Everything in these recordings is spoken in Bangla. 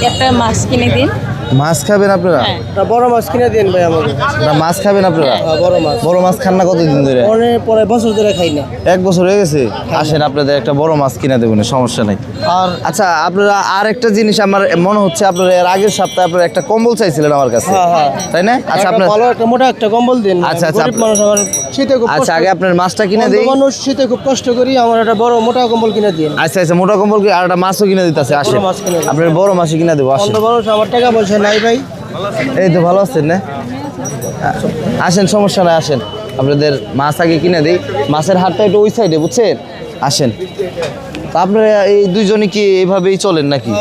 একটা মাছ কিনে দিন। মাছ খাবেন আপনারা? বড় মাছ কিনে দিন ভাই আমাকে। মাছ খাবেন আপনারা? বড় মাছ। বড় মাছ খান না কতদিন ধরে? অনেক পরে বছর ধরে খাই না। 1 বছর হয়ে গেছে। আসেন আপনাদের একটা বড় মাছ কিনে দেবেন, সমস্যা নাই। আর আচ্ছা, আপনারা আর একটা জিনিস আমার মনে হচ্ছে আপনারা এর আগের সপ্তাহে আপনারা একটা কম্বল চাইছিলেন আমার কাছে, তাই না? আচ্ছা, আপনার ভালো একটা মোটা একটা কম্বল দিন। আচ্ছা আচ্ছা, গরিব মানুষ, আমার শীতে খুব আচ্ছা আগে আপনার মাছটা কিনে দেই। মানুষ শীতে খুব কষ্ট করি, আমার একটা বড় মোটা কম্বল কিনে দিন। আচ্ছা আচ্ছা, মোটা কম্বল কি আর একটা মাছও কিনে দিতেছে। আসেন আপনার বড় মাছই কিনে দেবো। আসেন। মানুষ, আমার টাকা পয়সা নাই ভাই। এই তো ভালো আছেন না? আসেন, সমস্যা নাই, আসেন। আপনাদের মাছ আগে কিনে দিই। মাছের হাটটা একটু ওই সাইডে, বুঝছেন? আসেন। তা আপনারা এই দুইজনই কি এইভাবেই চলেন নাকি?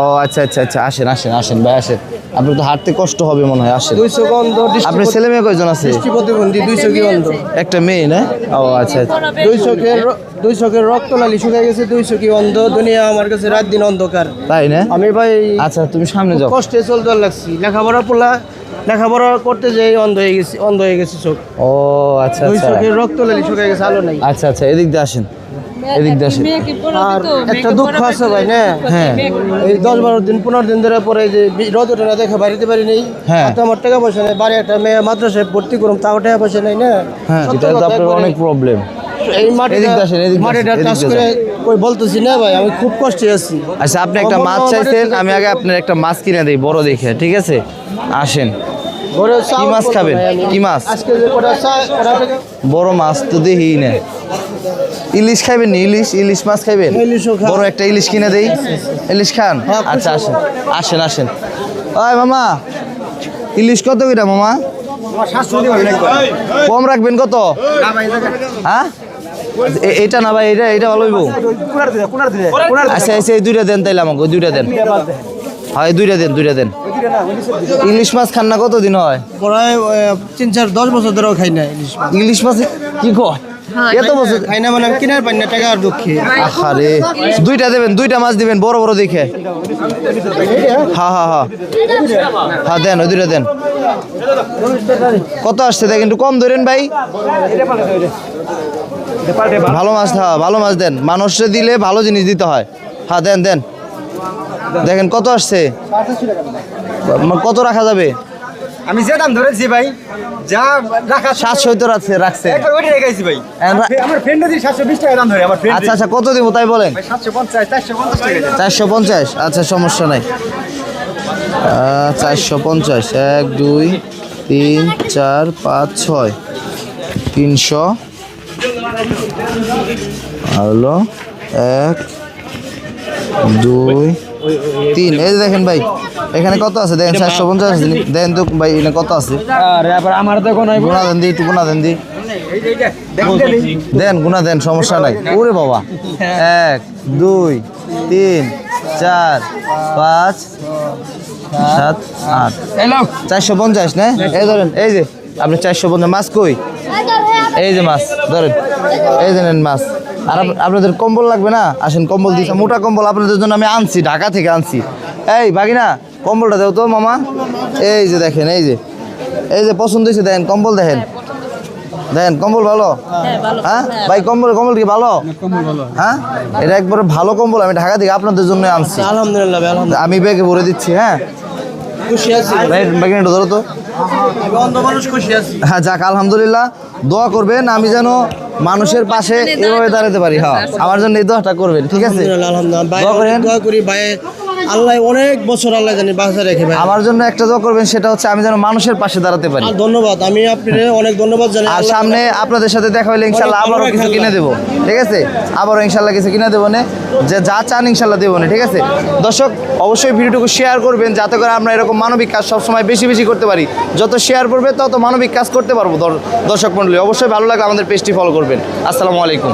ও আচ্ছা আচ্ছা আচ্ছা, আসেন আসেন আসেন ভাই, আসেন। আপনার তো হাঁটতে কষ্ট হবে মনে হয়। আসেন। 200 গন্ধ। আপনার ছেলে মেয়ে কয়জন আছে? দৃষ্টিপ্রতিবন্ধী। 200 কি গন্ধ? একটা মেয়ে না? ও আচ্ছা আচ্ছা। 200 কে রক্ত লালি শুকিয়ে গেছে। 200 কি অন্ধ। দুনিয়া আমার কাছে রাত দিন অন্ধকার। তাই না? আমি ভাই আচ্ছা, তুমি সামনে যাও। কষ্টে চলতে লাগছি। লেখাপড়া করতে যে অন্ধ হয়ে গেছে চোখ। ও আচ্ছা 200 আচ্ছা কে রক্ত লালি শুকিয়ে গেছে, আলো নাই। আচ্ছা আচ্ছা, এদিক দিয়ে আসেন, এদিক দিয়ে আসেন। আর একটা দুঃখ আছে ভাই না। হ্যাঁ। এই 10-12 দিন 15 দিন ধরে পরে যে রোদটা না দেখে বাড়িতে পারি নেই। হ্যাঁ। তো আমার টাকা পয়সা নেই। বাড়ি একটা মেয়ে মাদ্রাসায় ভর্তি করুম, তাও টাকা পয়সা নেই না। হ্যাঁ, সত্য এটা তো কথা, আপনার একবারে অনেক প্রবলেম। এই মাটিটা এদিক দিয়ে আসেন, এদিক দিয়ে মাটিটা আসেন, কাজ এদিক করে দিয়ে কই বলতেছি না ভাই, আমি খুব কষ্টে আছি। আচ্ছা, আপনি একটা মাছ চাইছেন, আমি আগে আপনার একটা মাছ কিনে দিই বড় দেখে, ঠিক আছে? আসেন। ঘরে কি মাছ খাবেন? কি মাছ? আজকে যে কটা বড় মাছ তো দেখি না। ইলিশ খাইবেন নি? ইলিশ মাছ খাইবেন? ইলিশও খাই। বড় একটা ইলিশ কিনে দেই। ইলিশ খান? আচ্ছা, আসেন আসেন আসেন। ওই মামা, ইলিশ কত কইরা মামা? কম রাখবেন কত? হ্যাঁ, এটা না ভাই, এটা ভালো হইব। আচ্ছা আচ্ছা, এই দুইটা দেন তাইলে আমাকে, ওই দুইটা দেন। হয় দুইটা দেন। ইলিশ মাছ খান না কতদিন হয়? প্রায় 3-4-10 বছর ধরেও খাই না ইলিশ মাছ। ইলিশ মাছ কি কয়? এত বছর খাই না মানে আমি কিনার পাই না, টাকা আর দুঃখে। আরে দুইটা দেবেন, দুইটা মাছ দিবেন বড় বড় দেখে। হ্যাঁ হ্যাঁ হ্যাঁ হ্যাঁ, দেন ওই দুইটা দেন। কত আসছে দেখেন, একটু কম ধরেন ভাই। ভালো মাছ, হ্যাঁ ভালো মাছ দেন। মানুষে দিলে ভালো জিনিস দিতে হয়। হ্যাঁ দেন দেন। দেখেন কত আসছে, কত রাখা যাবে? আমি যে দাম ধরেছি ভাই, যা রাখা 770 আছে, রাখছে। একবার ওইটা রেখেছি ভাই। আমার ফ্রেন্ড যদি 720 টাকা দাম ধরে, আমার ফ্রেন্ড আচ্ছা আচ্ছা, কত দিব তাই বলেন? 750 450 টাকা। 450, আচ্ছা সমস্যা নাই। 450, 1 2 3 4 5 6 300 হলো 1 2 3। এই যে দেখেন ভাই, এখানে কত আছে দেখেন, 450 আছে। দেন তো ভাই, এখানে কত আছে? আরে আবার আমার তো কোন গুণা দেন দি, একটু গুণা দেন দি। দেন, গুণা দেন, সমস্যা নাই। ওরে বাবা, 1 2 3 4 5 7 8 450 না? এই ধরেন, এই যে আপনি 450 মাছ কই? এই যে মাছ ধরেন, এই যে নেন মাছ। আর আপনাদের কম্বল লাগবে না? আসেন, কম্বল দিচ্ছি, মোটা কম্বল আপনাদের জন্য আমি আনছি, ঢাকা থেকে আনছি। এই বাগিনা, কম্বলটা দেও তো মামা। এই যে দেখেন, এই যে পছন্দ হয়েছে, দেখেন কম্বল, দেখেন কম্বল ভালো। হ্যাঁ ভাই, কম্বল কি ভালো? হ্যাঁ, এটা একবারে ভালো কম্বল, আমি ঢাকা থেকে আপনাদের জন্য আনছি। আলহামদুলিল্লাহ ভাই, আলহামদুলিল্লাহ। আমি ব্যাগে ভরে দিচ্ছি। হ্যাঁ, খুশি আছি ভাই, বাগিনাটা ধরো তো। আমি অন্ধ মানুষ, খুশি আছি। হ্যাঁ, যাক আলহামদুলিল্লাহ। দোয়া করবেন আমি যেন মানুষের পাশে এভাবে দাঁড়াতে পারি। হ্যাঁ, আমার জন্য এই দোয়াটা করবেন, ঠিক আছে? আলহামদুলিল্লাহ, আলহামদুলিল্লাহ ভাই, দোয়া করেন। দোয়া করি ভাই, আল্লাহ অনেক বছর আল্লাহ জানি বাঁচা রেখে ভাই। আমার জন্য একটা দোয়া করবেন, সেটা হচ্ছে আমি যেন মানুষের পাশে দাঁড়াতে পারি। আর ধন্যবাদ, আমি আপনাদের অনেক ধন্যবাদ জানাই। আর সামনে আপনাদের সাথে দেখা হলে ইনশাল্লাহ আবারও কিছু কিনে দেবো, ঠিক আছে? আবারও ইনশাল্লাহ কিছু কিনে দেবো না, যে যা চান ইনশাল্লাহ দেবো না, ঠিক আছে? দর্শক, অবশ্যই ভিডিওটুকু শেয়ার করবেন, যাতে করে আমরা এরকম মানবিক কাজ সবসময় বেশি বেশি করতে পারি। যত শেয়ার করবে তত মানবিক কাজ করতে পারবো। দর্শক মণ্ডলী, অবশ্যই ভালো লাগলে আমাদের পেজটি ফলো করবেন। আসসালামু আলাইকুম।